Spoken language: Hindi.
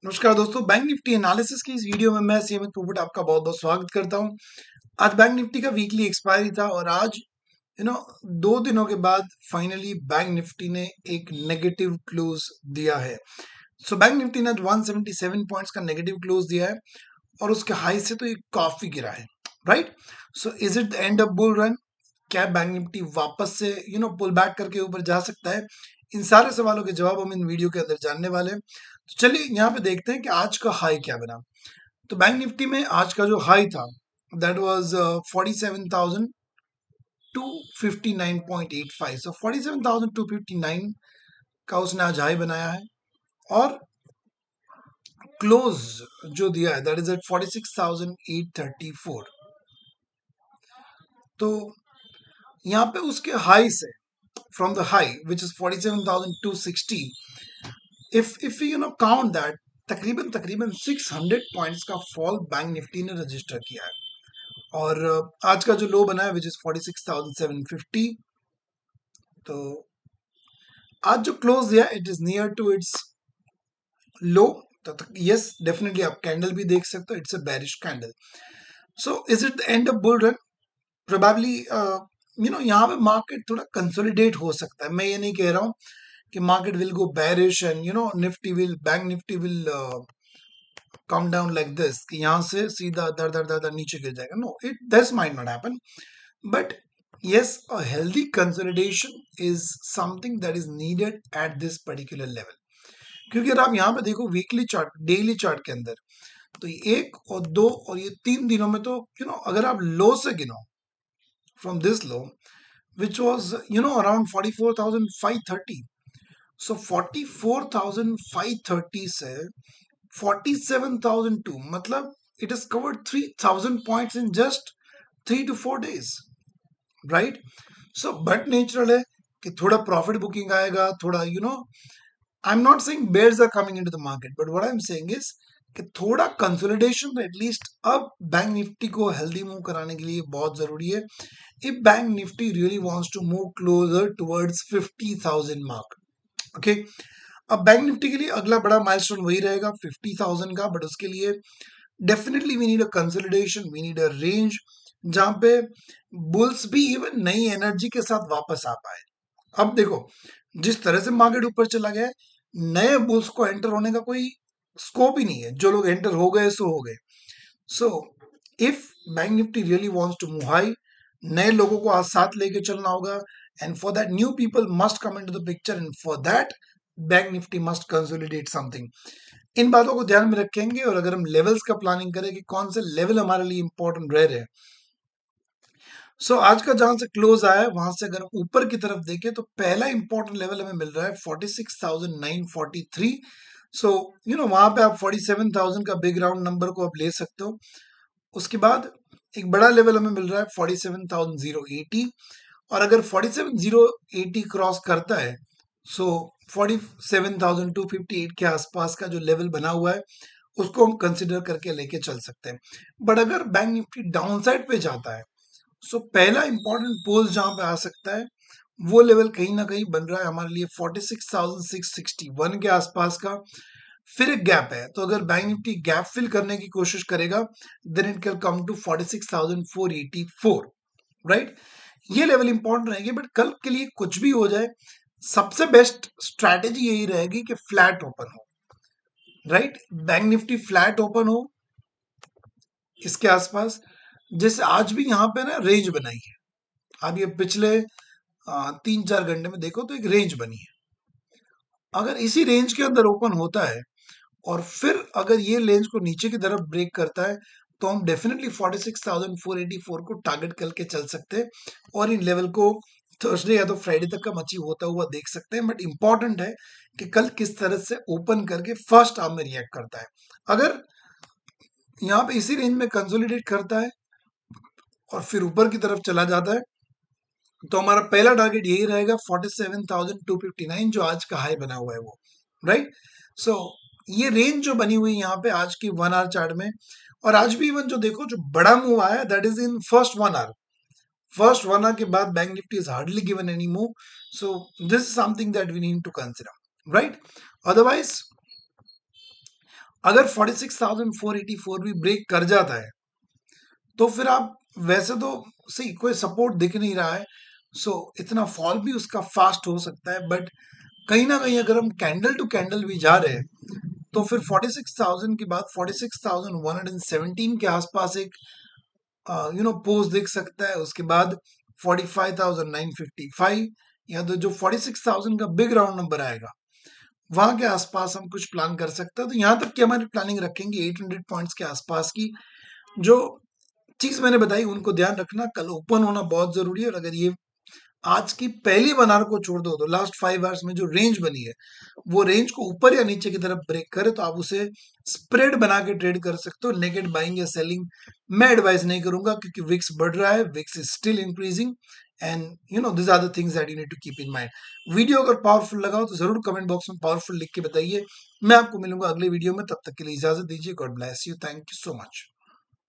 नमस्कार दोस्तों, बैंक निफ्टी एनालिसिस की इस वीडियो में मैं सीमित पोपट आपका बहुत बहुत स्वागत करता हूं। आज बैंक निफ्टी का वीकली एक्सपायरी था और आज यू नो 2 दिनों के बाद फाइनली बैंक निफ्टी ने एक नेगेटिव क्लोज दिया है। सो बैंक निफ्टी ने 177 पॉइंट्स का नेगेटिव क्लोज दिया है और उसके हाई से तो ये काफी गिरा है, right. So is it the end of bull run? क्या बैंक निफ्टी वापस से पुल बैक करके ऊपर जा सकता है? इन सारे सवालों के जवाब हम इन वीडियो के अंदर जानने वाले हैं। तो चलिए यहाँ पे देखते हैं कि आज का हाई क्या बना। तो बैंक निफ्टी में आज का जो हाई था दैट वाज 47,259.85। सो 47,259 का उसने आज हाई बनाया है और क्लोज जो दिया है दैट इज एट 46,834। तो यहाँ पे उसके हाई से from the high which is 47,260, if we count that, तकरीबन तकरीबन 600 पॉइंट्स का फॉल बैंक निफ्टी ने रजिस्टर किया है और आज का जो लो बना है विच इज 46,750। तो आज जो क्लोज दिया it is near to its low. तो यस डेफिनेटली आप कैंडल भी देख सकते हो, it's a bearish candle. So is it the end of bull run? Probably यहाँ पे मार्केट थोड़ा कंसोलिडेट हो सकता है। मैं ये नहीं कह रहा हूँ कि market will go bearish and bank nifty will come down like this कि यहाँ से सीधा दर दर दर दर नीचे गिर जाएगा। No, it this might not happen, but yes, a healthy consolidation is something that is needed at this particular level। क्योंकि अगर आप यहाँ पे देखो वीकली चार्ट, डेली चार्ट के अंदर, तो ये 1 और 2 और ये 3 दिनों में तो अगर आप लो से गिनो from this low which was around 44,530। So 44,530 से 47,002, मतलब it is covered 3,000 points in just 3 to 4 days, right. So but natural है कि थोड़ा प्रॉफिट बुकिंग आएगा, थोड़ा I am not saying bears are coming into the market, but what I am saying is कि थोड़ा कंसोलिडेशन तो एटलीस्ट अब बैंक निफ्टी को हेल्दी मूव कराने के लिए बहुत जरूरी है। If bank Nifty really wants to move closer towards 50,000 mark, okay. अब बैंक निफ्टी के लिए अगला बड़ा माइलस्टोन वही रहेगा 50,000 का, बट उसके लिए definitely we need a consolidation, we need a range जहां पे बुल्स भी इवन नई एनर्जी के साथ वापस आ पाए। अब देखो जिस तरह से मार्केट ऊपर चला गया है, नए बुल्स को एंटर होने का कोई स्कोप ही नहीं है। जो लोग एंटर हो गए सो हो गए। So if bank Nifty really wants to move high, नए लोगों को आज साथ लेके चलना होगा, and for that new people must come into the picture, and for that bank Nifty must consolidate something. इन बातों को ध्यान में रखेंगे और अगर हम लेवल्स का प्लानिंग करें कि कौन से लेवल हमारे लिए इंपॉर्टेंट रह रहे हैं। सो आज का जहां से क्लोज आया है वहां से अगर हम ऊपर की तरफ देखें तो पहला इंपॉर्टेंट लेवल हमें मिल रहा है 46,943। सो वहां पे आप 47,000 का बिग राउंड नंबर को आप ले सकते हो। उसके बाद एक बड़ा लेवल हमें मिल रहा है 47,080, और अगर 47,080 क्रॉस करता है सो 47,258 के आसपास का जो लेवल बना हुआ है उसको हम कंसिडर करके लेके चल सकते हैं। बट अगर बैंक निफ्टी डाउन साइड पे जाता है सो पहला इंपॉर्टेंट पोल जहां पे आ सकता है वो लेवल कहीं ना कहीं बन रहा है हमारे लिए 46,661 के आसपास का। फिर एक गैप है, तो अगर बैंक निफ्टी गैप फिल करने की कोशिश करेगा then it can come to 46,484, right. ये लेवल इंपॉर्टेंट रहेंगे, बट कल के लिए कुछ भी हो जाए सबसे बेस्ट स्ट्रैटेजी यही रहेगी कि फ्लैट ओपन हो, right. Bank Nifty flat open हो इसके आसपास, जैसे आज भी यहाँ पे ना रेंज बनाई है। अब ये पिछले 3-4 घंटे में देखो तो एक रेंज बनी है। अगर इसी रेंज के अंदर ओपन होता है और फिर अगर ये रेंज को नीचे की तरफ ब्रेक करता है तो हम डेफिनेटली 46,484 को टारगेट करके चल सकते हैं और इन लेवल को थर्सडे या तो फ्राइडे तक का अचीव होता हुआ देख सकते हैं। बट इंपॉर्टेंट है कि कल किस तरह से ओपन करके फर्स्ट आर्म में रिएक्ट करता है। अगर यहाँ पे इसी रेंज में कंसोलिडेट करता है और फिर ऊपर की तरफ चला जाता है तो हमारा पहला टारगेट यही रहेगा 47,259 जो आज का हाई बना हुआ है वो, राइट। सो ये रेंज जो बनी हुई यहाँ पे आज की 1 आवर चार्ट में, और आज भी इवन जो देखो जो बड़ा मूव आया that is in first 1 hour. First 1 hour के बाद Bank Nifty is hardly given any move. So this is something that we need to consider, right. Otherwise अगर 46,484 भी ब्रेक कर जाता है तो फिर आप वैसे तो सही कोई सपोर्ट दिख नहीं रहा है, सो इतना फॉल भी उसका फास्ट हो सकता है, बट कहीं ना कहीं अगर हम कैंडल टू कैंडल भी जा रहे हैं तो फिर 46,000 के बाद 46,117 के आसपास एक पोज दिख सकता है। उसके बाद 45,955 या तो जो 46,000 का बिग राउंड नंबर आएगा वहां के आसपास हम कुछ प्लान कर सकते हैं। तो यहाँ तक की हमारी प्लानिंग रखेंगे 800 पॉइंट्स के आसपास की। जो चीज मैंने बताई उनको ध्यान रखना, कल ओपन होना बहुत जरूरी है। और अगर ये आज की पहली बनार को छोड़ दो तो लास्ट 5 आवर्स में जो रेंज बनी है वो रेंज को ऊपर या नीचे की तरफ ब्रेक करे तो आप उसे स्प्रेड बना के ट्रेड कर सकते हो। नेकेड बाइंग या सेलिंग मैं एडवाइस नहीं करूंगा क्योंकि विक्स बढ़ रहा है, VIX is still increasing and this are the things that you need to keep in mind. Video अगर पावरफुल लगा हो तो जरूर कमेंट बॉक्स में पावरफुल लिख के बताइए। मैं आपको मिलूंगा अगले वीडियो में, तब तक के लिए इजाजत दीजिए। God bless you, thank you so much.